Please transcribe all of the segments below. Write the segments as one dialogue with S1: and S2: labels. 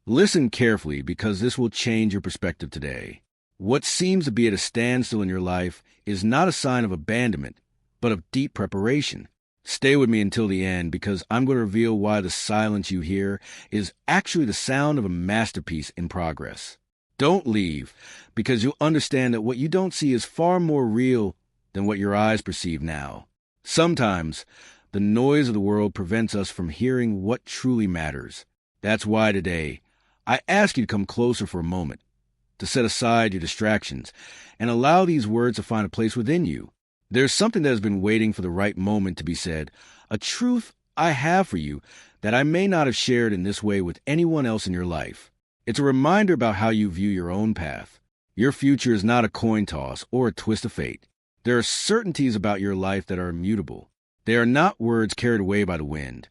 S1: Listen carefully because this will change your perspective today. What seems to be at a standstill in your life is not a sign of abandonment, but of deep preparation. Stay with me until the end because I'm going to reveal why the silence you hear is actually the sound of a masterpiece in progress. Don't leave because you'll understand that what you don't see is far more real than what your eyes perceive now. Sometimes, the noise of the world prevents us from hearing what truly matters. That's why today, I ask you to come closer for a moment, to set aside your distractions, and allow these words to find a place within you. There's something that has been waiting for the right moment to be said, a truth I have for you that I may not have shared in this way with anyone else in your life. It's a reminder about how you view your own path. Your future is not a coin toss or a twist of fate. There are certainties about your life that are immutable. They are not words carried away by the wind.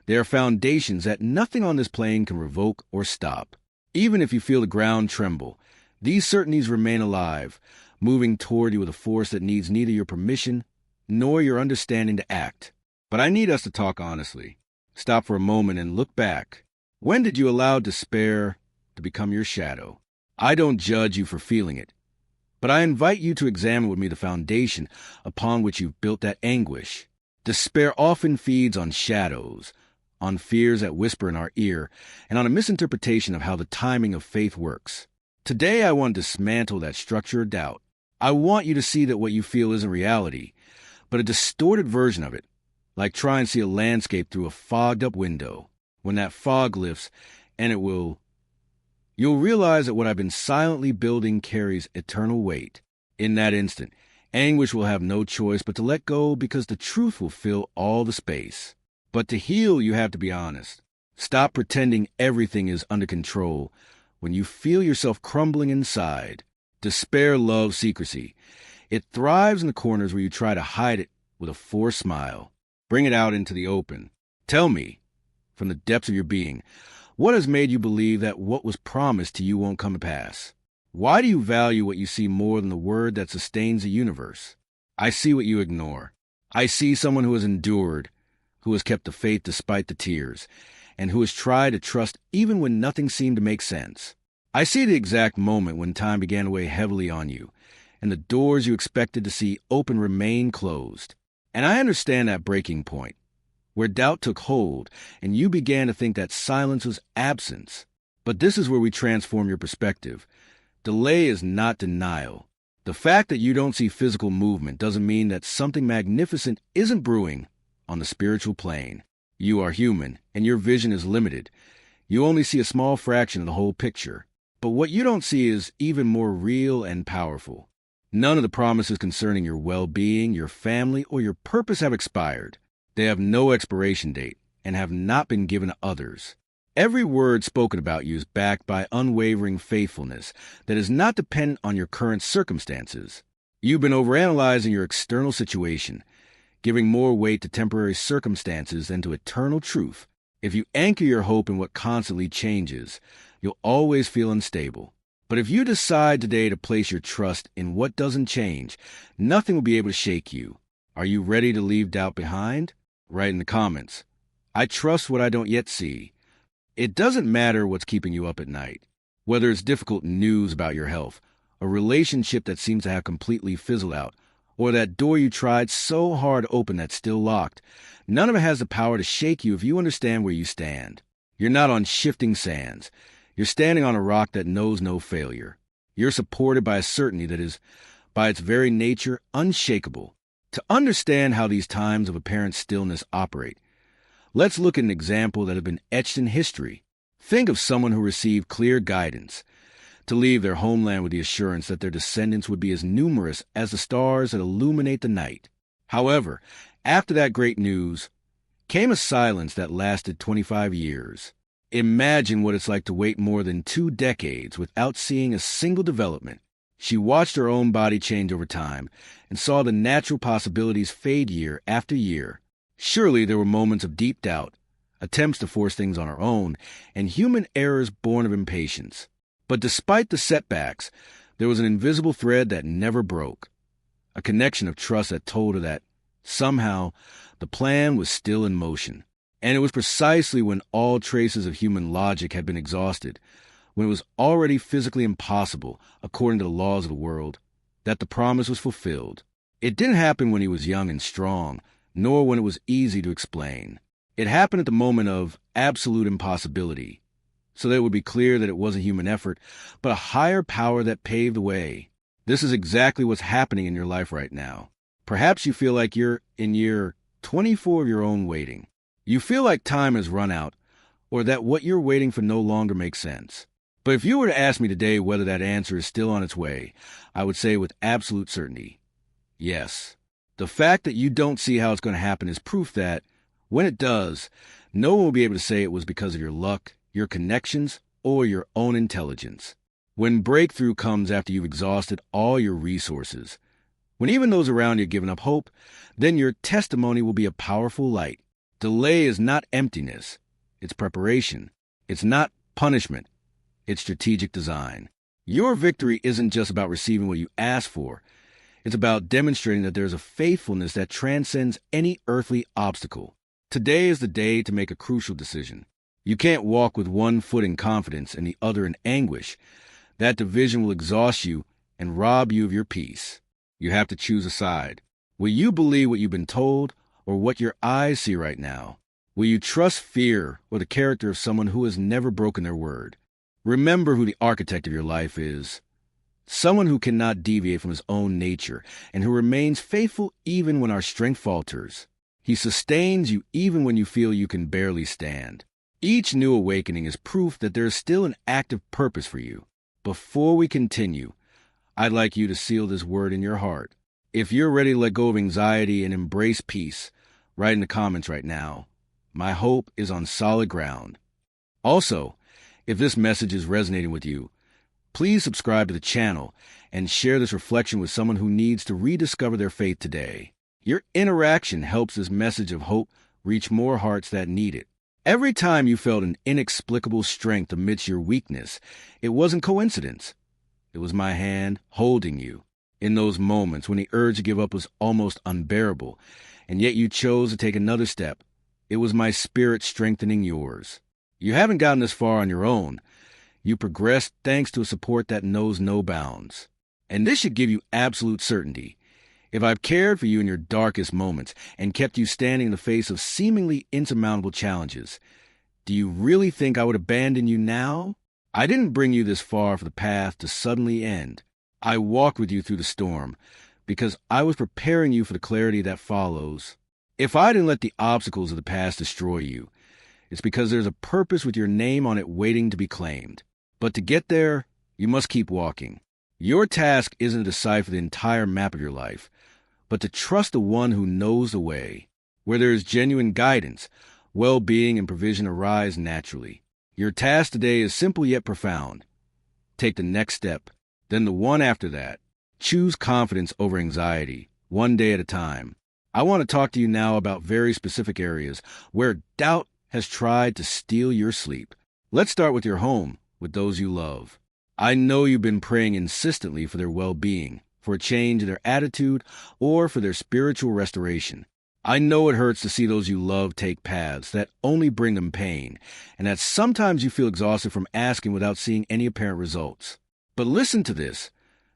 S1: They are foundations that nothing on this plane can revoke or stop. Even if you feel the ground tremble, these certainties remain alive, moving toward you with a force that needs neither your permission nor your understanding to act. But I need us to talk honestly. Stop for a moment and look back. When did you allow despair to become your shadow? I don't judge you for feeling it, but I invite you to examine with me the foundation upon which you've built that anguish. Despair often feeds on shadows, on fears that whisper in our ear, and on a misinterpretation of how the timing of faith works. Today I want to dismantle that structure of doubt. I want you to see that what you feel isn't reality, but a distorted version of it, like trying to see a landscape through a fogged-up window. When that fog lifts, and you'll realize that what I've been silently building carries eternal weight. In that instant, anguish will have no choice but to let go because the truth will fill all the space. But to heal, you have to be honest. Stop pretending everything is under control when you feel yourself crumbling inside. Despair loves secrecy. It thrives in the corners where you try to hide it with a forced smile. Bring it out into the open. Tell me, from the depths of your being, what has made you believe that what was promised to you won't come to pass? Why do you value what you see more than the word that sustains the universe? I see what you ignore. I see someone who has endured, who has kept the faith despite the tears, and who has tried to trust even when nothing seemed to make sense. I see the exact moment when time began to weigh heavily on you, and the doors you expected to see open remained closed. And I understand that breaking point, where doubt took hold, and you began to think that silence was absence. But this is where we transform your perspective. Delay is not denial. The fact that you don't see physical movement doesn't mean that something magnificent isn't brewing on the spiritual plane. You are human, and your vision is limited. You only see a small fraction of the whole picture. But what you don't see is even more real and powerful. None of the promises concerning your well-being, your family, or your purpose have expired. They have no expiration date and have not been given to others. Every word spoken about you is backed by unwavering faithfulness that is not dependent on your current circumstances. You've been overanalyzing your external situation, giving more weight to temporary circumstances than to eternal truth. If you anchor your hope in what constantly changes, you'll always feel unstable. But if you decide today to place your trust in what doesn't change, nothing will be able to shake you. Are you ready to leave doubt behind? Write in the comments, I trust what I don't yet see. It doesn't matter what's keeping you up at night. Whether it's difficult news about your health, a relationship that seems to have completely fizzled out, or that door you tried so hard to open that's still locked, none of it has the power to shake you if you understand where you stand. You're not on shifting sands. You're standing on a rock that knows no failure. You're supported by a certainty that is, by its very nature, unshakable. To understand how these times of apparent stillness operate, let's look at an example that has been etched in history. Think of someone who received clear guidance to leave their homeland with the assurance that their descendants would be as numerous as the stars that illuminate the night. However, after that great news came a silence that lasted 25 years. Imagine what it's like to wait more than 2 decades without seeing a single development. She watched her own body change over time and saw the natural possibilities fade year after year. Surely there were moments of deep doubt, attempts to force things on her own, and human errors born of impatience. But despite the setbacks, there was an invisible thread that never broke, a connection of trust that told her that, somehow, the plan was still in motion. And it was precisely when all traces of human logic had been exhausted, when it was already physically impossible, according to the laws of the world, that the promise was fulfilled. It didn't happen when he was young and strong, nor when it was easy to explain. It happened at the moment of absolute impossibility, so that it would be clear that it wasn't human effort, but a higher power that paved the way. This is exactly what's happening in your life right now. Perhaps you feel like you're in year 24 of your own waiting. You feel like time has run out, or that what you're waiting for no longer makes sense. But if you were to ask me today whether that answer is still on its way, I would say with absolute certainty, yes. The fact that you don't see how it's going to happen is proof that, when it does, no one will be able to say it was because of your luck, your connections, or your own intelligence. When breakthrough comes after you've exhausted all your resources, when even those around you have given up hope, then your testimony will be a powerful light. Delay is not emptiness. It's preparation. It's not punishment. It's strategic design. Your victory isn't just about receiving what you ask for. It's about demonstrating that there's a faithfulness that transcends any earthly obstacle. Today is the day to make a crucial decision. You can't walk with one foot in confidence and the other in anguish. That division will exhaust you and rob you of your peace. You have to choose a side. Will you believe what you've been told or what your eyes see right now? Will you trust fear or the character of someone who has never broken their word? Remember who the architect of your life is. Someone who cannot deviate from his own nature and who remains faithful even when our strength falters. He sustains you even when you feel you can barely stand. Each new awakening is proof that there is still an active purpose for you. Before we continue, I'd like you to seal this word in your heart. If you're ready to let go of anxiety and embrace peace, write in the comments right now. My hope is on solid ground. Also, if this message is resonating with you, please subscribe to the channel and share this reflection with someone who needs to rediscover their faith today. Your interaction helps this message of hope reach more hearts that need it. Every time you felt an inexplicable strength amidst your weakness, it wasn't coincidence. It was my hand holding you. In those moments when the urge to give up was almost unbearable, and yet you chose to take another step, it was my spirit strengthening yours. You haven't gotten this far on your own. You progressed thanks to a support that knows no bounds. And this should give you absolute certainty. If I've cared for you in your darkest moments and kept you standing in the face of seemingly insurmountable challenges, do you really think I would abandon you now? I didn't bring you this far for the path to suddenly end. I walked with you through the storm because I was preparing you for the clarity that follows. If I didn't let the obstacles of the past destroy you, it's because there's a purpose with your name on it waiting to be claimed. But to get there, you must keep walking. Your task isn't to decipher the entire map of your life, but to trust the one who knows the way. Where there is genuine guidance, well-being and provision arise naturally. Your task today is simple yet profound. Take the next step, then the one after that. Choose confidence over anxiety, one day at a time. I want to talk to you now about very specific areas where doubt has tried to steal your sleep. Let's start with your home, with those you love. I know you've been praying insistently for their well-being, for a change in their attitude, or for their spiritual restoration. I know it hurts to see those you love take paths that only bring them pain, and that sometimes you feel exhausted from asking without seeing any apparent results. But listen to this.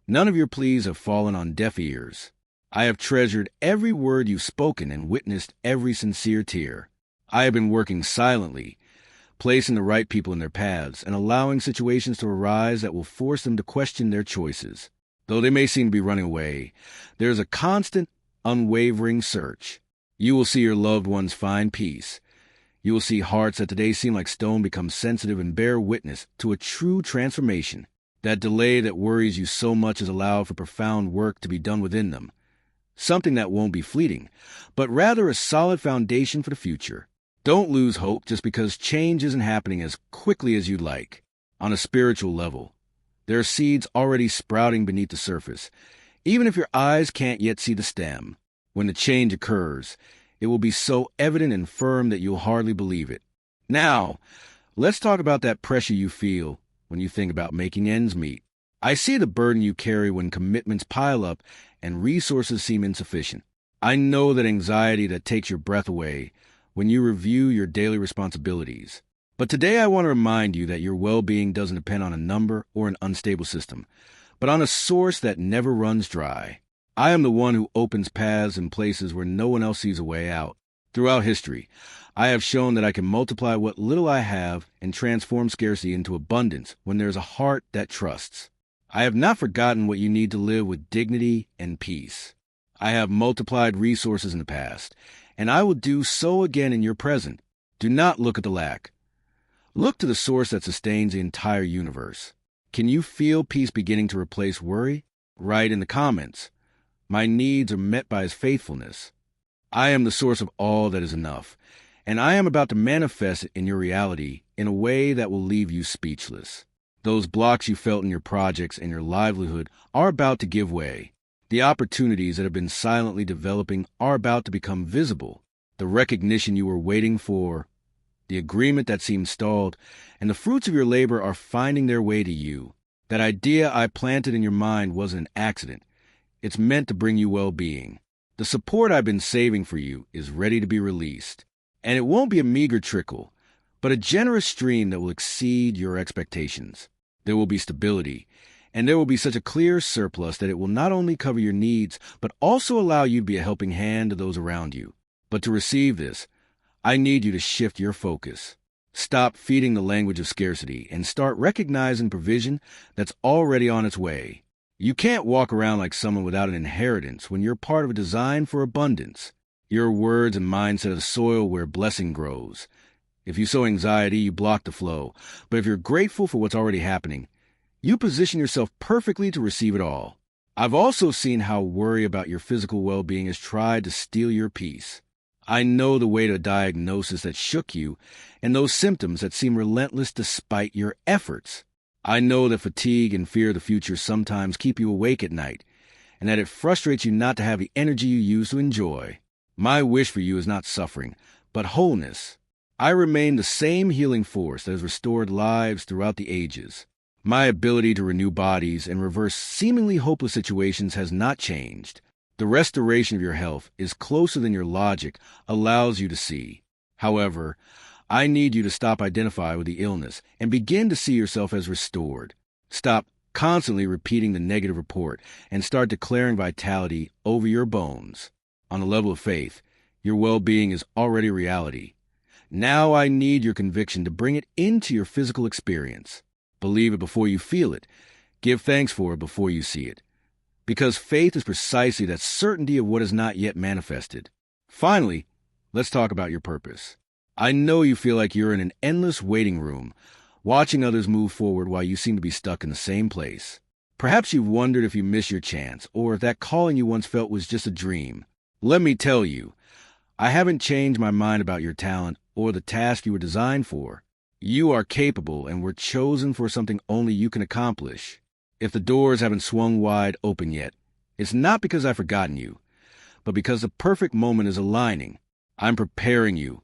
S1: None of your pleas have fallen on deaf ears. I have treasured every word you've spoken and witnessed every sincere tear. I have been working silently, placing the right people in their paths, and allowing situations to arise that will force them to question their choices. Though they may seem to be running away, there is a constant, unwavering search. You will see your loved ones find peace. You will see hearts that today seem like stone become sensitive and bear witness to a true transformation. That delay that worries you so much has allowed for profound work to be done within them. Something that won't be fleeting, but rather a solid foundation for the future. Don't lose hope just because change isn't happening as quickly as you'd like. On a spiritual level, there are seeds already sprouting beneath the surface, even if your eyes can't yet see the stem. When the change occurs, it will be so evident and firm that you'll hardly believe it. Now, let's talk about that pressure you feel when you think about making ends meet. I see the burden you carry when commitments pile up and resources seem insufficient. I know that anxiety that takes your breath away when you review your daily responsibilities. But today I want to remind you that your well-being doesn't depend on a number or an unstable system, but on a source that never runs dry. I am the one who opens paths in places where no one else sees a way out. Throughout history, I have shown that I can multiply what little I have and transform scarcity into abundance when there is a heart that trusts. I have not forgotten what you need to live with dignity and peace. I have multiplied resources in the past, and I will do so again in your present. Do not look at the lack. Look to the source that sustains the entire universe. Can you feel peace beginning to replace worry? Write in the comments, "My needs are met by His faithfulness." I am the source of all that is enough, and I am about to manifest it in your reality in a way that will leave you speechless. Those blocks you felt in your projects and your livelihood are about to give way. The opportunities that have been silently developing are about to become visible. The recognition you were waiting for, the agreement that seemed stalled, and the fruits of your labor are finding their way to you. That idea I planted in your mind wasn't an accident. It's meant to bring you well-being. The support I've been saving for you is ready to be released. And it won't be a meager trickle, but a generous stream that will exceed your expectations. There will be stability, and there will be such a clear surplus that it will not only cover your needs, but also allow you to be a helping hand to those around you. But to receive this, I need you to shift your focus. Stop feeding the language of scarcity and start recognizing provision that's already on its way. You can't walk around like someone without an inheritance when you're part of a design for abundance. Your words and mindset are the soil where blessing grows. If you sow anxiety, you block the flow. But if you're grateful for what's already happening, you position yourself perfectly to receive it all. I've also seen how worry about your physical well-being has tried to steal your peace. I know the weight of diagnosis that shook you and those symptoms that seem relentless despite your efforts. I know that fatigue and fear of the future sometimes keep you awake at night, and that it frustrates you not to have the energy you use to enjoy. My wish for you is not suffering, but wholeness. I remain the same healing force that has restored lives throughout the ages. My ability to renew bodies and reverse seemingly hopeless situations has not changed. The restoration of your health is closer than your logic allows you to see. However, I need you to stop identifying with the illness and begin to see yourself as restored. Stop constantly repeating the negative report and start declaring vitality over your bones. On the level of faith, your well-being is already reality. Now I need your conviction to bring it into your physical experience. Believe it before you feel it. Give thanks for it before you see it. Because faith is precisely that certainty of what is not yet manifested. Finally, let's talk about your purpose. I know you feel like you're in an endless waiting room, watching others move forward while you seem to be stuck in the same place. Perhaps you've wondered if you missed your chance, or if that calling you once felt was just a dream. Let me tell you, I haven't changed my mind about your talent or the task you were designed for. You are capable and were chosen for something only you can accomplish. If the doors haven't swung wide open yet, it's not because I've forgotten you, but because the perfect moment is aligning. I'm preparing you,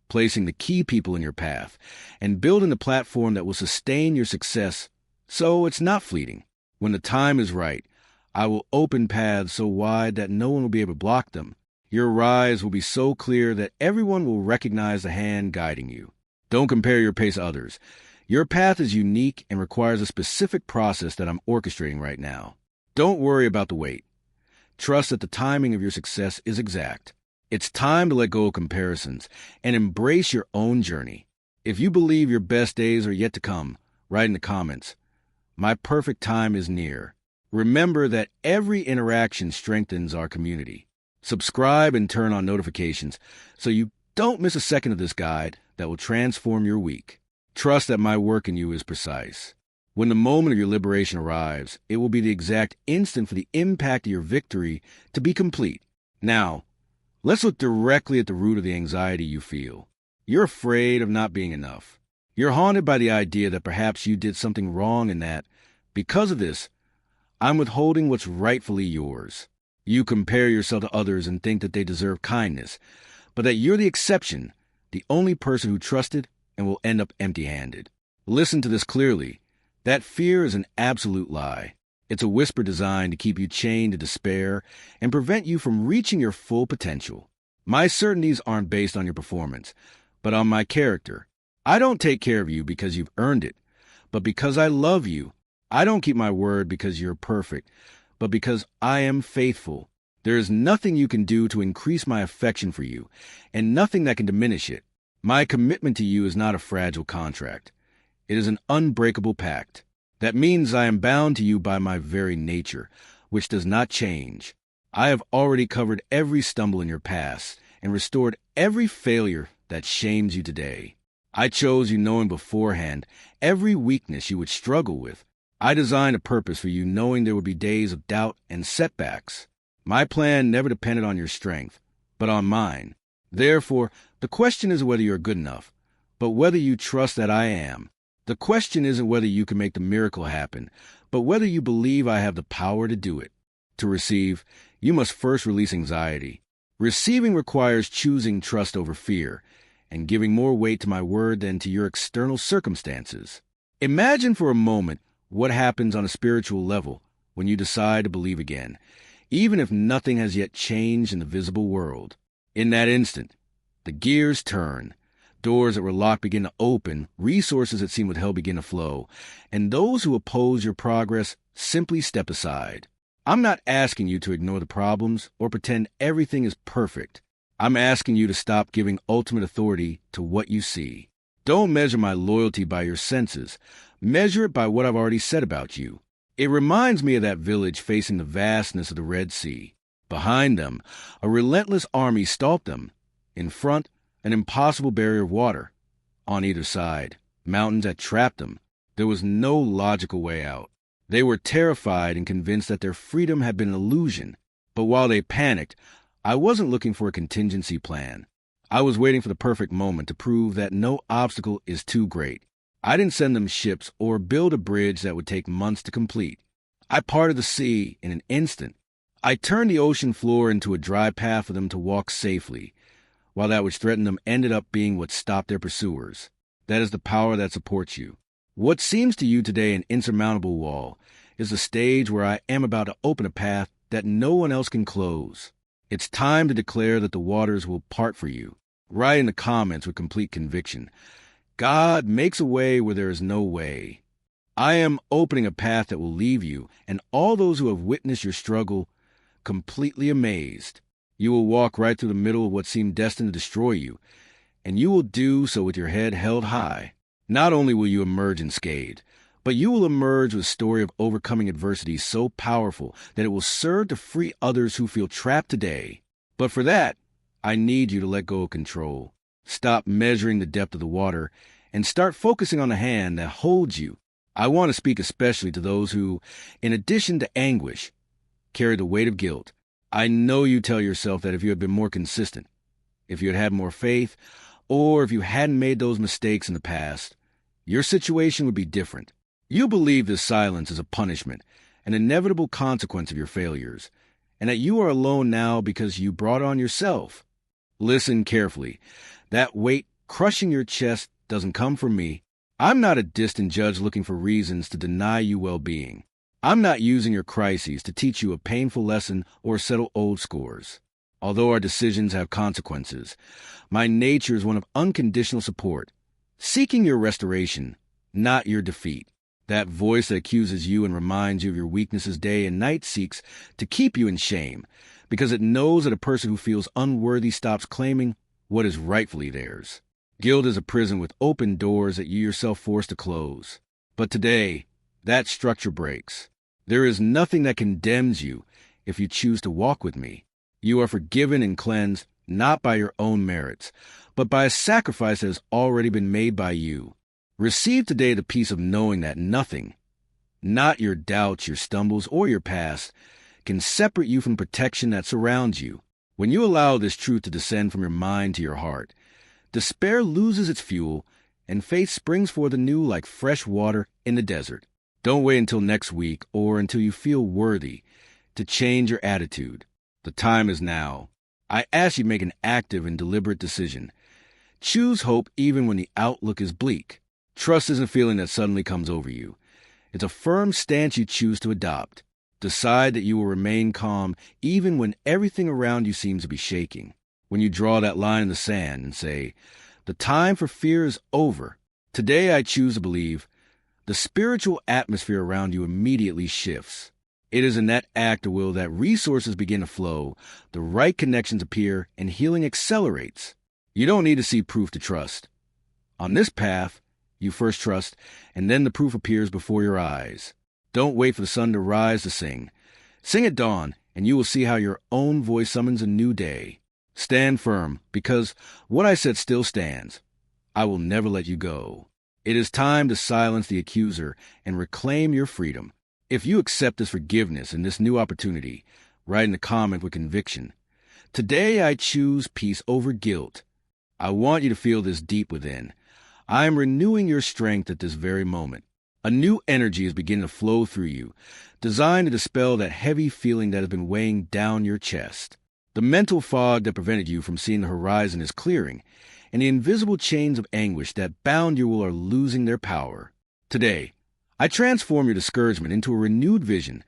S1: placing the key people in your path, and building the platform that will sustain your success so it's not fleeting. When the time is right, I will open paths so wide that no one will be able to block them. Your rise will be so clear that everyone will recognize the hand guiding you. Don't compare your pace to others. Your path is unique and requires a specific process that I'm orchestrating right now. Don't worry about the wait. Trust that the timing of your success is exact. It's time to let go of comparisons and embrace your own journey. If you believe your best days are yet to come, write in the comments, "My perfect time is near." Remember that every interaction strengthens our community. Subscribe and turn on notifications so you don't miss a second of this guide that will transform your week. Trust that my work in you is precise. When the moment of your liberation arrives, it will be the exact instant for the impact of your victory to be complete. Now, let's look directly at the root of the anxiety you feel. You're afraid of not being enough. You're haunted by the idea that perhaps you did something wrong and that, because of this, I'm withholding what's rightfully yours. You compare yourself to others and think that they deserve kindness, but that you're the exception, the only person who trusted and will end up empty-handed. Listen to this clearly. That fear is an absolute lie. It's a whisper designed to keep you chained to despair and prevent you from reaching your full potential. My certainties aren't based on your performance, but on my character. I don't take care of you because you've earned it, but because I love you. I don't keep my word because you're perfect, but because I am faithful. There is nothing you can do to increase my affection for you, and nothing that can diminish it. My commitment to you is not a fragile contract. It is an unbreakable pact. That means I am bound to you by my very nature, which does not change. I have already covered every stumble in your past and restored every failure that shames you today. I chose you knowing beforehand every weakness you would struggle with. I designed a purpose for you knowing there would be days of doubt and setbacks. My plan never depended on your strength, but on mine. Therefore, the question isn't whether you're good enough, but whether you trust that I am. The question isn't whether you can make the miracle happen, but whether you believe I have the power to do it. To receive, you must first release anxiety. Receiving requires choosing trust over fear and giving more weight to my word than to your external circumstances. Imagine for a moment what happens on a spiritual level when you decide to believe again, even if nothing has yet changed in the visible world. In that instant, the gears turn. Doors that were locked begin to open, resources that seemed withheld begin to flow, and those who oppose your progress simply step aside. I'm not asking you to ignore the problems or pretend everything is perfect. I'm asking you to stop giving ultimate authority to what you see. Don't measure my loyalty by your senses. Measure it by what I've already said about you. It reminds me of that village facing the vastness of the Red Sea. Behind them, a relentless army stalked them. In front, an impossible barrier of water. On either side, mountains that trapped them. There was no logical way out. They were terrified and convinced that their freedom had been an illusion. But while they panicked, I wasn't looking for a contingency plan. I was waiting for the perfect moment to prove that no obstacle is too great. I didn't send them ships or build a bridge that would take months to complete. I parted the sea in an instant. I turned the ocean floor into a dry path for them to walk safely, while that which threatened them ended up being what stopped their pursuers. That is the power that supports you. What seems to you today an insurmountable wall is the stage where I am about to open a path that no one else can close. It's time to declare that the waters will part for you. Write in the comments with complete conviction. God makes a way where there is no way. I am opening a path that will leave you and all those who have witnessed your struggle completely amazed. You will walk right through the middle of what seemed destined to destroy you, and you will do so with your head held high. Not only will you emerge unscathed, but you will emerge with a story of overcoming adversity so powerful that it will serve to free others who feel trapped today. But for that, I need you to let go of control. Stop measuring the depth of the water and start focusing on the hand that holds you. I want to speak especially to those who, in addition to anguish, carry the weight of guilt. I know you tell yourself that if you had been more consistent, if you had had more faith, or if you hadn't made those mistakes in the past, your situation would be different. You believe this silence is a punishment, an inevitable consequence of your failures, and that you are alone now because you brought it on yourself. Listen carefully. That weight crushing your chest doesn't come from me. I'm not a distant judge looking for reasons to deny you well-being. I'm not using your crises to teach you a painful lesson or settle old scores. Although our decisions have consequences, my nature is one of unconditional support, seeking your restoration, not your defeat. That voice that accuses you and reminds you of your weaknesses day and night seeks to keep you in shame, because it knows that a person who feels unworthy stops claiming what is rightfully theirs. Guilt is a prison with open doors that you yourself force to close. But today, that structure breaks. There is nothing that condemns you if you choose to walk with me. You are forgiven and cleansed not by your own merits, but by a sacrifice that has already been made by you. Receive today the peace of knowing that nothing, not your doubts, your stumbles, or your past, can separate you from protection that surrounds you. When you allow this truth to descend from your mind to your heart, despair loses its fuel, and faith springs forth anew like fresh water in the desert. Don't wait until next week or until you feel worthy to change your attitude. The time is now. I ask you to make an active and deliberate decision. Choose hope even when the outlook is bleak. Trust isn't a feeling that suddenly comes over you. It's a firm stance you choose to adopt. Decide that you will remain calm even when everything around you seems to be shaking. When you draw that line in the sand and say, "The time for fear is over. Today I choose to believe," the spiritual atmosphere around you immediately shifts. It is in that act of will that resources begin to flow, the right connections appear, and healing accelerates. You don't need to see proof to trust. On this path, you first trust, and then the proof appears before your eyes. Don't wait for the sun to rise to sing. Sing at dawn, and you will see how your own voice summons a new day. Stand firm, because what I said still stands. I will never let you go. It is time to silence the accuser and reclaim your freedom. If you accept this forgiveness and this new opportunity, write in the comment with conviction. Today I choose peace over guilt. I want you to feel this deep within. I am renewing your strength at this very moment. A new energy is beginning to flow through you, designed to dispel that heavy feeling that has been weighing down your chest. The mental fog that prevented you from seeing the horizon is clearing, and the invisible chains of anguish that bound you are losing their power. Today, I transform your discouragement into a renewed vision.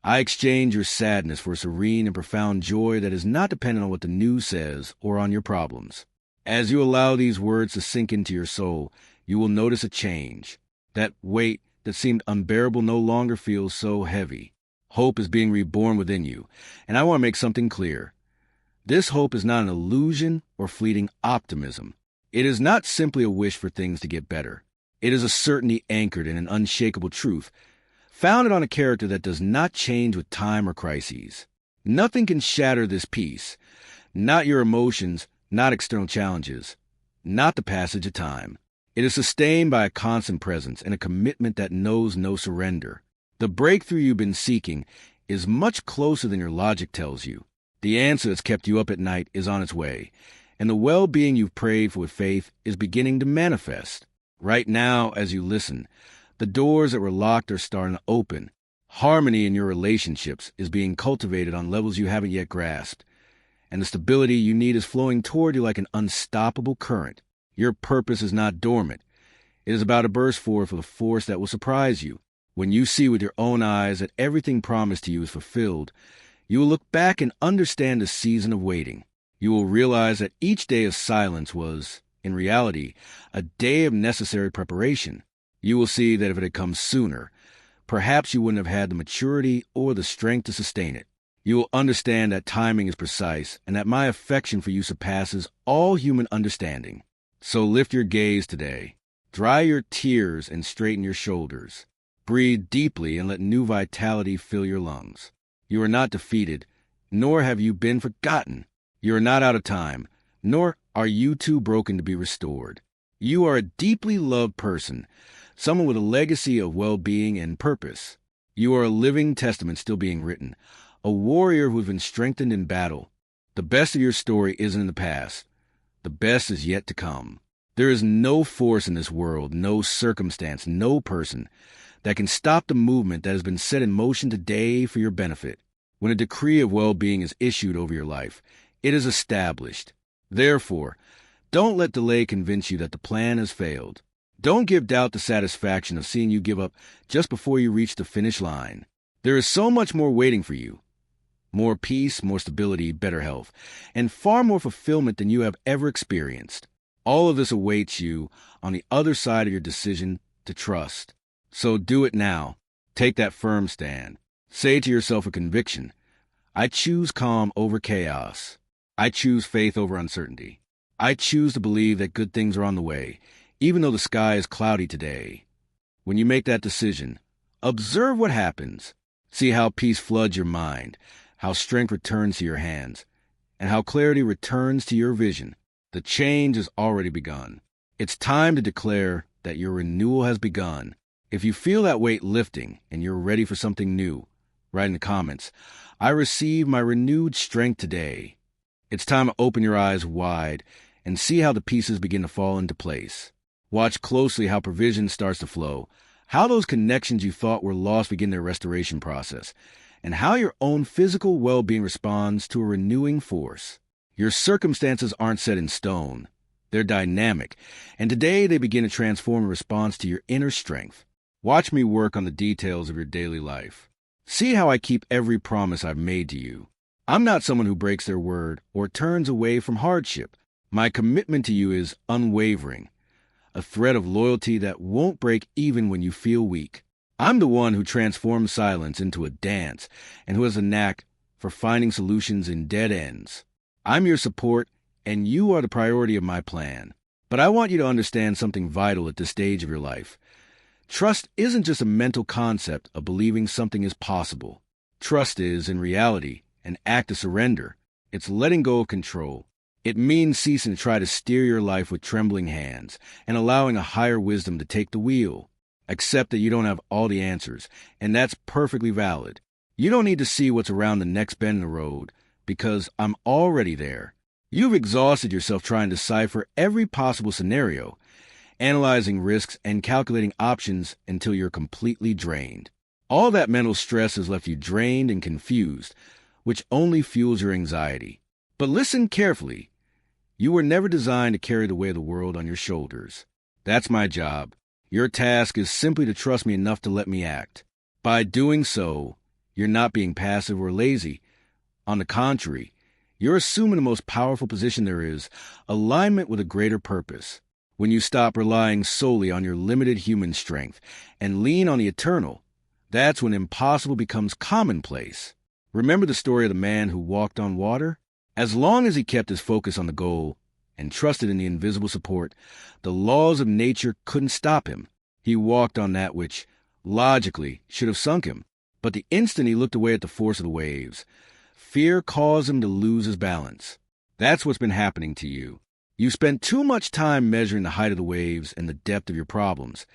S1: I exchange your sadness for a serene and profound joy that is not dependent on what the news says or on your problems. As you allow these words to sink into your soul, you will notice a change. That weight that seemed unbearable no longer feels so heavy. Hope is being reborn within you, and I want to make something clear. This hope is not an illusion or fleeting optimism. It is not simply a wish for things to get better. It is a certainty anchored in an unshakable truth, founded on a character that does not change with time or crises. Nothing can shatter this peace. Not your emotions, not external challenges, not the passage of time. It is sustained by a constant presence and a commitment that knows no surrender. The breakthrough you've been seeking is much closer than your logic tells you. The answer that's kept you up at night is on its way, and the well-being you've prayed for with faith is beginning to manifest. Right now, as you listen, the doors that were locked are starting to open. Harmony in your relationships is being cultivated on levels you haven't yet grasped, and the stability you need is flowing toward you like an unstoppable current. Your purpose is not dormant. It is about to burst forth with a force that will surprise you. When you see with your own eyes that everything promised to you is fulfilled, you will look back and understand the season of waiting. You will realize that each day of silence was, in reality, a day of necessary preparation. You will see that if it had come sooner, perhaps you wouldn't have had the maturity or the strength to sustain it. You will understand that timing is precise and that my affection for you surpasses all human understanding. So lift your gaze today. Dry your tears and straighten your shoulders. Breathe deeply and let new vitality fill your lungs. You are not defeated, nor have you been forgotten. You are not out of time, nor are you too broken to be restored. You are a deeply loved person, someone with a legacy of well-being and purpose. You are a living testament still being written, a warrior who has been strengthened in battle. The best of your story isn't in the past. The best is yet to come. There is no force in this world, no circumstance, no person that can stop the movement that has been set in motion today for your benefit. When a decree of well-being is issued over your life, it is established. Therefore, don't let delay convince you that the plan has failed. Don't give doubt the satisfaction of seeing you give up just before you reach the finish line. There is so much more waiting for you. More peace, more stability, better health, and far more fulfillment than you have ever experienced. All of this awaits you on the other side of your decision to trust. So do it now. Take that firm stand. Say to yourself with conviction, I choose calm over chaos. I choose faith over uncertainty. I choose to believe that good things are on the way, even though the sky is cloudy today. When you make that decision, observe what happens. See how peace floods your mind, how strength returns to your hands, and how clarity returns to your vision. The change has already begun. It's time to declare that your renewal has begun. If you feel that weight lifting and you're ready for something new, write in the comments, I receive my renewed strength today. It's time to open your eyes wide and see how the pieces begin to fall into place. Watch closely how provision starts to flow, how those connections you thought were lost begin their restoration process, and how your own physical well-being responds to a renewing force. Your circumstances aren't set in stone. They're dynamic, and today they begin to transform in response to your inner strength. Watch me work on the details of your daily life. See how I keep every promise I've made to you. I'm not someone who breaks their word or turns away from hardship. My commitment to you is unwavering, a thread of loyalty that won't break even when you feel weak. I'm the one who transforms silence into a dance and who has a knack for finding solutions in dead ends. I'm your support, and you are the priority of my plan. But I want you to understand something vital at this stage of your life. Trust isn't just a mental concept of believing something is possible. Trust is, in reality, an act of surrender. It's letting go of control. It means ceasing to try to steer your life with trembling hands and allowing a higher wisdom to take the wheel. Accept that you don't have all the answers, and that's perfectly valid. You don't need to see what's around the next bend in the road, because I'm already there. You've exhausted yourself trying to decipher every possible scenario, analyzing risks and calculating options until you're completely drained. All that mental stress has left you drained and confused, which only fuels your anxiety. But listen carefully. You were never designed to carry the weight of the world on your shoulders. That's my job. Your task is simply to trust me enough to let me act. By doing so, you're not being passive or lazy. On the contrary, you're assuming the most powerful position there is, alignment with a greater purpose. When you stop relying solely on your limited human strength and lean on the eternal, that's when impossible becomes commonplace. Remember the story of the man who walked on water? As long as he kept his focus on the goal and trusted in the invisible support, the laws of nature couldn't stop him. He walked on that which, logically, should have sunk him. But the instant he looked away at the force of the waves, fear caused him to lose his balance. That's what's been happening to you. You spent too much time measuring the height of the waves and the depth of your problems,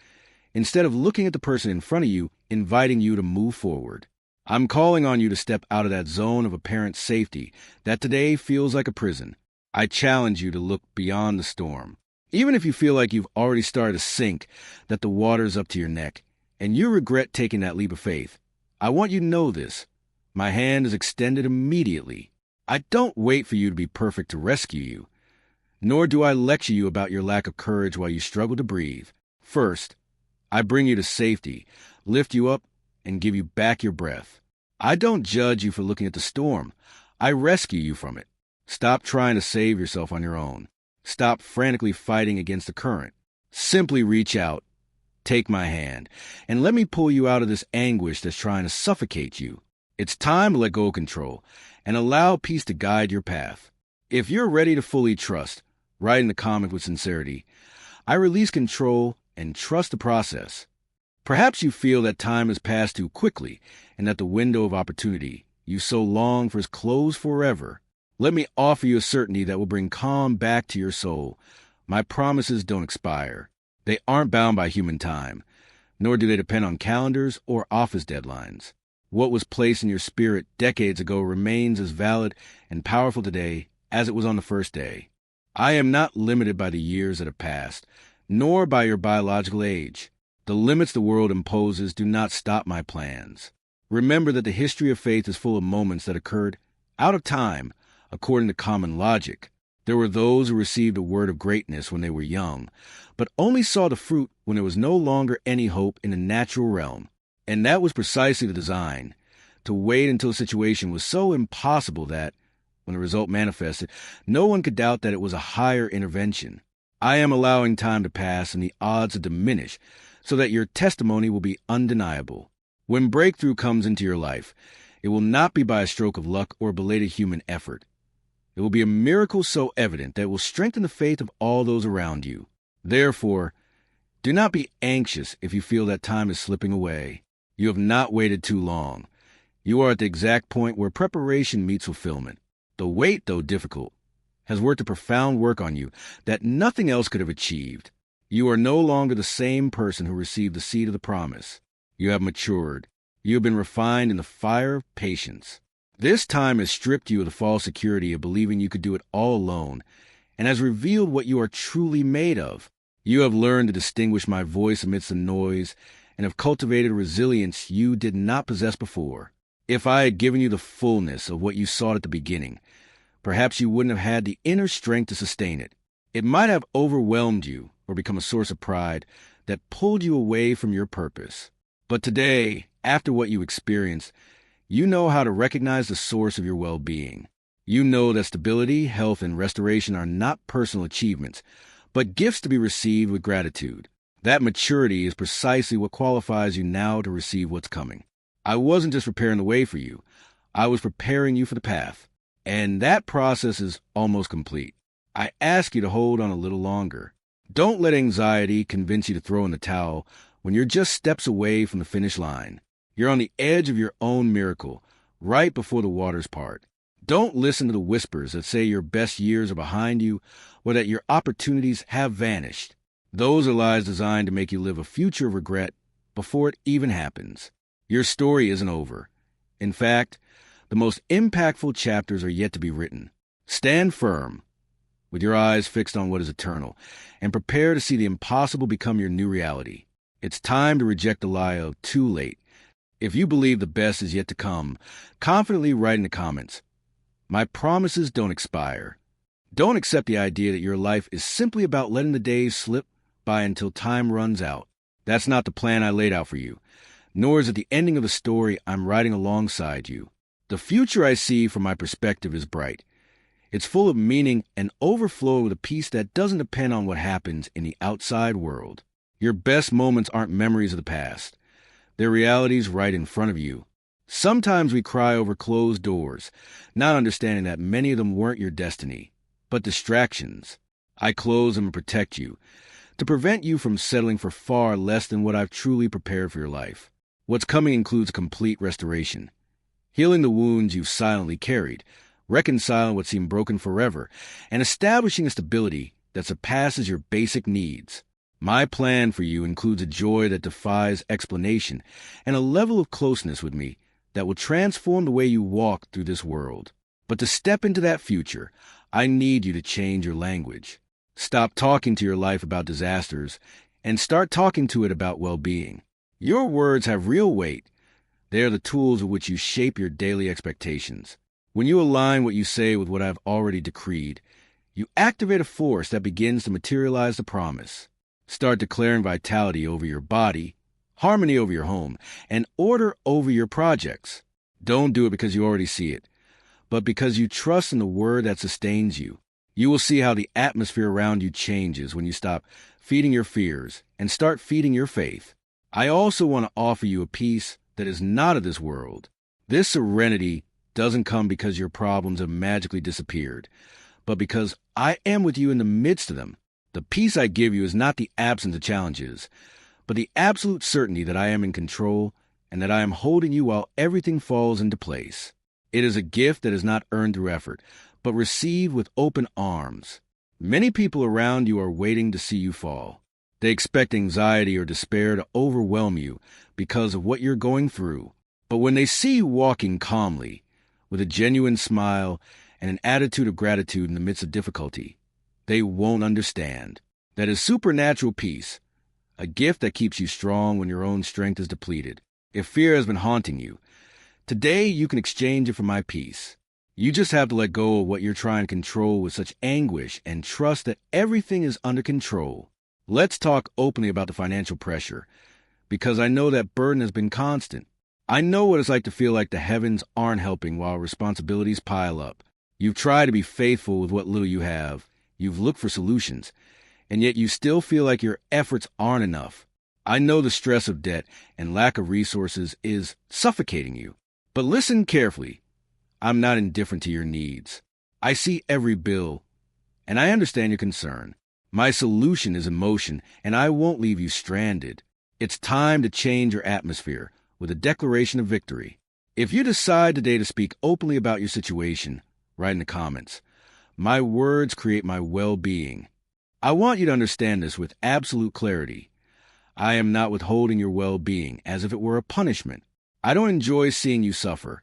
S1: instead of looking at the person in front of you, inviting you to move forward. I'm calling on you to step out of that zone of apparent safety that today feels like a prison. I challenge you to look beyond the storm. Even if you feel like you've already started to sink, that the water's up to your neck, and you regret taking that leap of faith, I want you to know this. My hand is extended immediately. I don't wait for you to be perfect to rescue you, nor do I lecture you about your lack of courage while you struggle to breathe. First, I bring you to safety, lift you up, and give you back your breath. I don't judge you for looking at the storm. I rescue you from it. Stop trying to save yourself on your own. Stop frantically fighting against the current. Simply reach out, take my hand, and let me pull you out of this anguish that's trying to suffocate you. It's time to let go of control and allow peace to guide your path. If you're ready to fully trust, write in the comment with sincerity, I release control and trust the process. Perhaps you feel that time has passed too quickly and that the window of opportunity you so long for is closed forever. Let me offer you a certainty that will bring calm back to your soul. My promises don't expire. They aren't bound by human time, nor do they depend on calendars or office deadlines. What was placed in your spirit decades ago remains as valid and powerful today as it was on the first day. I am not limited by the years that have passed, nor by your biological age. The limits the world imposes do not stop my plans. Remember that the history of faith is full of moments that occurred out of time, according to common logic. There were those who received a word of greatness when they were young, but only saw the fruit when there was no longer any hope in the natural realm. And that was precisely the design, to wait until a situation was so impossible that, when the result manifested, no one could doubt that it was a higher intervention. I am allowing time to pass and the odds to diminish, so that your testimony will be undeniable. When breakthrough comes into your life, it will not be by a stroke of luck or belated human effort. It will be a miracle so evident that it will strengthen the faith of all those around you. Therefore, do not be anxious if you feel that time is slipping away. You have not waited too long. You are at the exact point where preparation meets fulfillment. The wait, though difficult, has worked a profound work on you that nothing else could have achieved. You are no longer the same person who received the seed of the promise. You have matured. You have been refined in the fire of patience. This time has stripped you of the false security of believing you could do it all alone, and has revealed what you are truly made of. You have learned to distinguish my voice amidst the noise, and have cultivated a resilience you did not possess before. If I had given you the fullness of what you sought at the beginning, perhaps you wouldn't have had the inner strength to sustain it. It might have overwhelmed you or become a source of pride that pulled you away from your purpose. But today, after what you experienced, You know how to recognize the source of your well-being. You know that stability, health, and restoration are not personal achievements, but gifts to be received with gratitude. That maturity is precisely what qualifies you now to receive what's coming. I wasn't just preparing the way for you. I was preparing you for the path. And that process is almost complete. I ask you to hold on a little longer. Don't let anxiety convince you to throw in the towel when you're just steps away from the finish line. You're on the edge of your own miracle, right before the waters part. Don't listen to the whispers that say your best years are behind you or that your opportunities have vanished. Those are lies designed to make you live a future of regret before it even happens. Your story isn't over. In fact, the most impactful chapters are yet to be written. Stand firm, with your eyes fixed on what is eternal, and prepare to see the impossible become your new reality. It's time to reject the lie of too late. If you believe the best is yet to come, confidently write in the comments, "My promises don't expire." Don't accept the idea that your life is simply about letting the days slip by until time runs out. That's not the plan I laid out for you, nor is it the ending of the story I'm writing alongside you. The future I see from my perspective is bright. It's full of meaning and overflow with a peace that doesn't depend on what happens in the outside world. Your best moments aren't memories of the past. They're realities right in front of you. Sometimes we cry over closed doors, not understanding that many of them weren't your destiny, but distractions. I close them and protect you, to prevent you from settling for far less than what I've truly prepared for your life. What's coming includes complete restoration, healing the wounds you've silently carried, reconciling what seemed broken forever, and establishing a stability that surpasses your basic needs. My plan for you includes a joy that defies explanation and a level of closeness with me that will transform the way you walk through this world. But to step into that future, I need you to change your language. Stop talking to your life about disasters and start talking to it about well-being. Your words have real weight. They are the tools with which you shape your daily expectations. When you align what you say with what I've already decreed, you activate a force that begins to materialize the promise. Start declaring vitality over your body, harmony over your home, and order over your projects. Don't do it because you already see it, but because you trust in the word that sustains you. You will see how the atmosphere around you changes when you stop feeding your fears and start feeding your faith. I also want to offer you a peace that is not of this world. This serenity doesn't come because your problems have magically disappeared, but because I am with you in the midst of them. The peace I give you is not the absence of challenges, but the absolute certainty that I am in control and that I am holding you while everything falls into place. It is a gift that is not earned through effort, but received with open arms. Many people around you are waiting to see you fall. They expect anxiety or despair to overwhelm you because of what you're going through. But when they see you walking calmly, with a genuine smile and an attitude of gratitude in the midst of difficulty, they won't understand. That is supernatural peace, a gift that keeps you strong when your own strength is depleted. If fear has been haunting you, today you can exchange it for my peace. You just have to let go of what you're trying to control with such anguish and trust that everything is under control. Let's talk openly about the financial pressure, because I know that burden has been constant. I know what it's like to feel like the heavens aren't helping while responsibilities pile up. You've tried to be faithful with what little you have. You've looked for solutions, and yet you still feel like your efforts aren't enough. I know the stress of debt and lack of resources is suffocating you. But listen carefully. I'm not indifferent to your needs. I see every bill, and I understand your concern. My solution is emotion, and I won't leave you stranded. It's time to change your atmosphere with a declaration of victory. If you decide today to speak openly about your situation, write in the comments, "My words create my well-being." I want you to understand this with absolute clarity. I am not withholding your well-being as if it were a punishment. I don't enjoy seeing you suffer,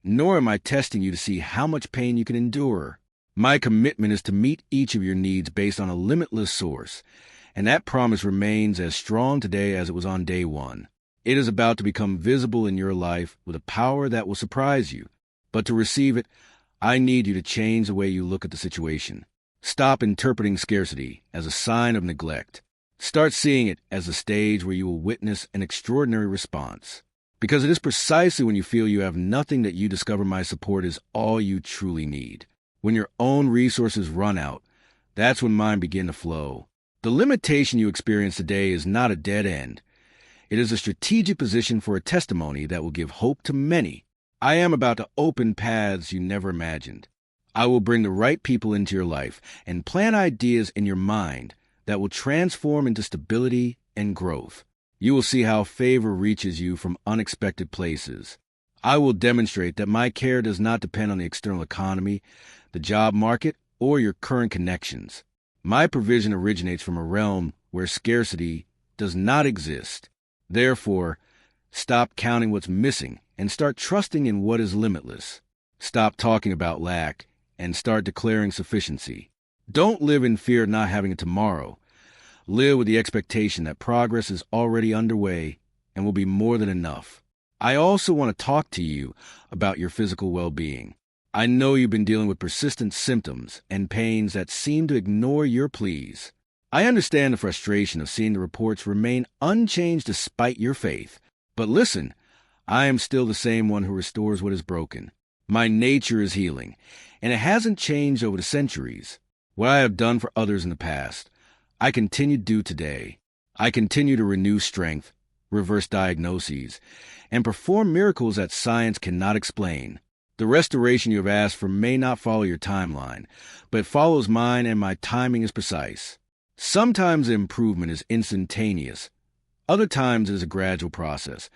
S1: nor am I testing you to see how much pain you can endure. My commitment is to meet each of your needs based on a limitless source, and that promise remains as strong today as it was on day one. It is about to become visible in your life with a power that will surprise you. But to receive it, I need you to change the way you look at the situation. Stop interpreting scarcity as a sign of neglect. Start seeing it as a stage where you will witness an extraordinary response. Because it is precisely when you feel you have nothing that you discover my support is all you truly need. When your own resources run out, that's when mine begin to flow. The limitation you experience today is not a dead end. It is a strategic position for a testimony that will give hope to many. I am about to open paths you never imagined. I will bring the right people into your life and plant ideas in your mind that will transform into stability and growth. You will see how favor reaches you from unexpected places. I will demonstrate that my care does not depend on the external economy, the job market, or your current connections. My provision originates from a realm where scarcity does not exist. Therefore, stop counting what's missing and start trusting in what is limitless. Stop talking about lack and start declaring sufficiency. Don't live in fear of not having a tomorrow. Live with the expectation that progress is already underway and will be more than enough. I also want to talk to you about your physical well-being. I know you've been dealing with persistent symptoms and pains that seem to ignore your pleas. I understand the frustration of seeing the reports remain unchanged despite your faith. But listen, I am still the same one who restores what is broken. My nature is healing, and it hasn't changed over the centuries. What I have done for others in the past, I continue to do today. I continue to renew strength, reverse diagnoses, and perform miracles that science cannot explain. The restoration you have asked for may not follow your timeline, but it follows mine, and my timing is precise. Sometimes the improvement is instantaneous. Other times it is a gradual process,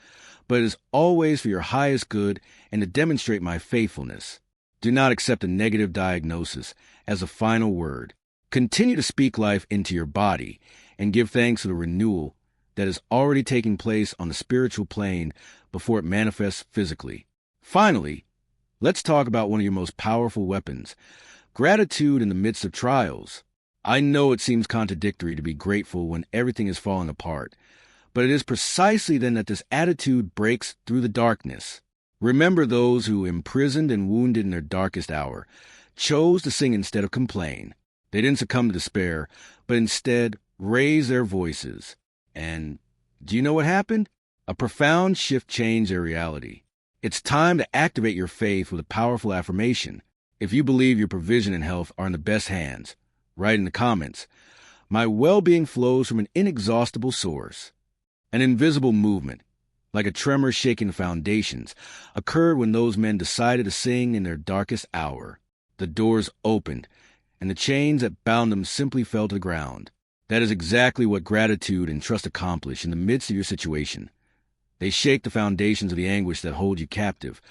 S1: but it is always for your highest good and to demonstrate my faithfulness. Do not accept a negative diagnosis as a final word. Continue to speak life into your body and give thanks for the renewal that is already taking place on the spiritual plane before it manifests physically. Finally, let's talk about one of your most powerful weapons, gratitude in the midst of trials. I know it seems contradictory to be grateful when everything is falling apart, but it is precisely then that this attitude breaks through the darkness. Remember those who, imprisoned and wounded in their darkest hour, chose to sing instead of complain. They didn't succumb to despair, but instead raised their voices. And do you know what happened? A profound shift changed their reality. It's time to activate your faith with a powerful affirmation. If you believe your provision and health are in the best hands, write in the comments, "My well-being flows from an inexhaustible source." An invisible movement, like a tremor shaking the foundations, occurred when those men decided to sing in their darkest hour. The doors opened, and the chains that bound them simply fell to the ground. That is exactly what gratitude and trust accomplish in the midst of your situation. They shake the foundations of the anguish that hold you captive,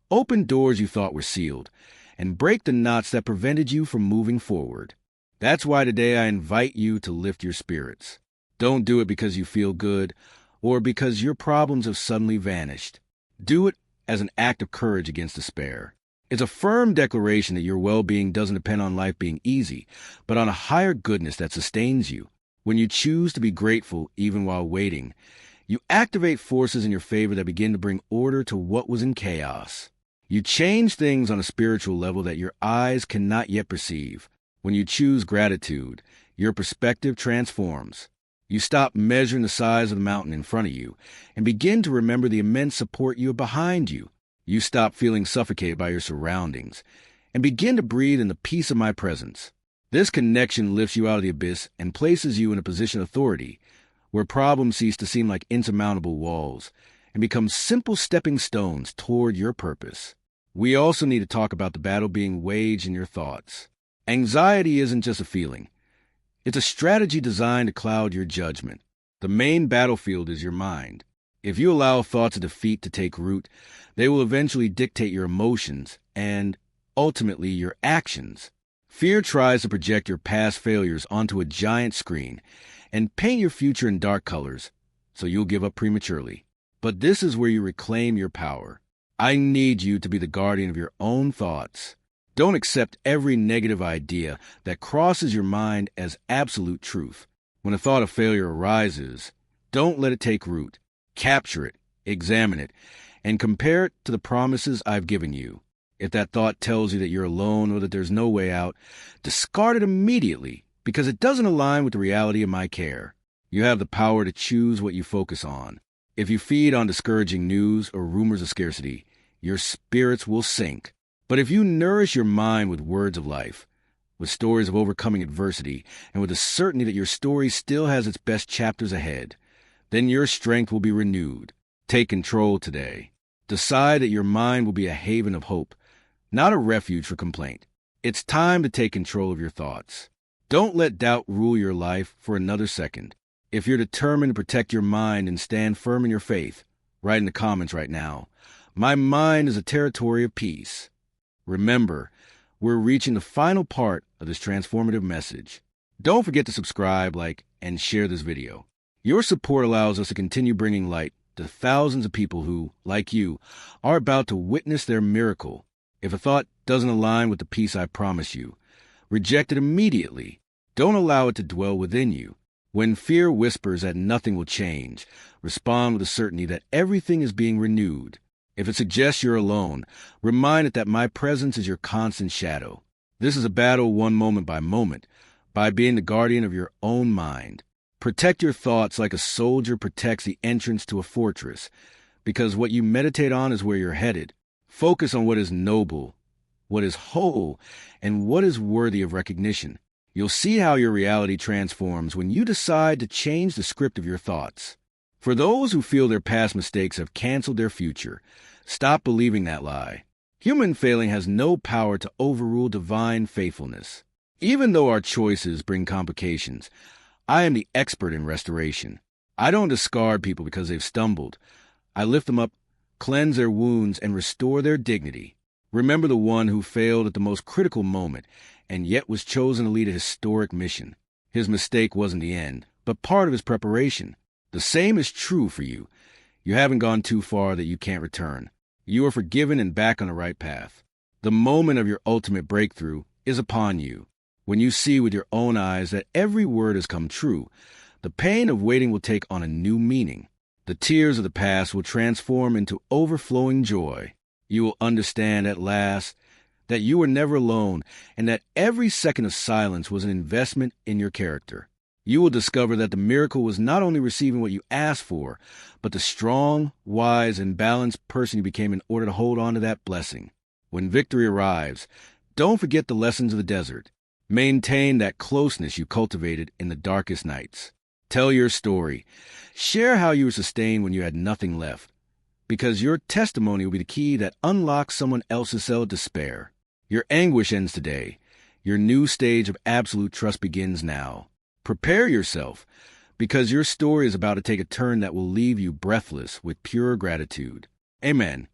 S1: open doors you thought were sealed, and break the knots that prevented you from moving forward. That's why today I invite you to lift your spirits. Don't do it because you feel good or because your problems have suddenly vanished. Do it as an act of courage against despair. It's a firm declaration that your well-being doesn't depend on life being easy, but on a higher goodness that sustains you. When you choose to be grateful even while waiting, you activate forces in your favor that begin to bring order to what was in chaos. You change things on a spiritual level that your eyes cannot yet perceive. When you choose gratitude, your perspective transforms. You stop measuring the size of the mountain in front of you and begin to remember the immense support you have behind you. You stop feeling suffocated by your surroundings and begin to breathe in the peace of my presence. This connection lifts you out of the abyss and places you in a position of authority where problems cease to seem like insurmountable walls and become simple stepping stones toward your purpose. We also need to talk about the battle being waged in your thoughts. Anxiety isn't just a feeling. It's a strategy designed to cloud your judgment. The main battlefield is your mind. If you allow thoughts of defeat to take root, they will eventually dictate your emotions and, ultimately, your actions. Fear tries to project your past failures onto a giant screen and paint your future in dark colors, so you'll give up prematurely. But this is where you reclaim your power. I need you to be the guardian of your own thoughts. Don't accept every negative idea that crosses your mind as absolute truth. When a thought of failure arises, don't let it take root. Capture it, examine it, and compare it to the promises I've given you. If that thought tells you that you're alone or that there's no way out, discard it immediately because it doesn't align with the reality of my care. You have the power to choose what you focus on. If you feed on discouraging news or rumors of scarcity, your spirits will sink. But if you nourish your mind with words of life, with stories of overcoming adversity, and with the certainty that your story still has its best chapters ahead, then your strength will be renewed. Take control today. Decide that your mind will be a haven of hope, not a refuge for complaint. It's time to take control of your thoughts. Don't let doubt rule your life for another second. If you're determined to protect your mind and stand firm in your faith, write in the comments right now, "My mind is a territory of peace." Remember, we're reaching the final part of this transformative message. Don't forget to subscribe, like, and share this video. Your support allows us to continue bringing light to thousands of people who, like you, are about to witness their miracle. If a thought doesn't align with the peace I promise you, reject it immediately. Don't allow it to dwell within you. When fear whispers that nothing will change, respond with the certainty that everything is being renewed. If it suggests you're alone, remind it that my presence is your constant shadow. This is a battle won moment by moment, by being the guardian of your own mind. Protect your thoughts like a soldier protects the entrance to a fortress, because what you meditate on is where you're headed. Focus on what is noble, what is whole, and what is worthy of recognition. You'll see how your reality transforms when you decide to change the script of your thoughts. For those who feel their past mistakes have canceled their future, stop believing that lie. Human failing has no power to overrule divine faithfulness. Even though our choices bring complications, I am the expert in restoration. I don't discard people because they've stumbled. I lift them up, cleanse their wounds, and restore their dignity. Remember the one who failed at the most critical moment and yet was chosen to lead a historic mission. His mistake wasn't the end, but part of his preparation. The same is true for you. You haven't gone too far that you can't return. You are forgiven and back on the right path. The moment of your ultimate breakthrough is upon you. When you see with your own eyes that every word has come true, the pain of waiting will take on a new meaning. The tears of the past will transform into overflowing joy. You will understand at last that you were never alone and that every second of silence was an investment in your character. You will discover that the miracle was not only receiving what you asked for, but the strong, wise, and balanced person you became in order to hold on to that blessing. When victory arrives, don't forget the lessons of the desert. Maintain that closeness you cultivated in the darkest nights. Tell your story. Share how you were sustained when you had nothing left, because your testimony will be the key that unlocks someone else's cell of despair. Your anguish ends today. Your new stage of absolute trust begins now. Prepare yourself, because your story is about to take a turn that will leave you breathless with pure gratitude. Amen.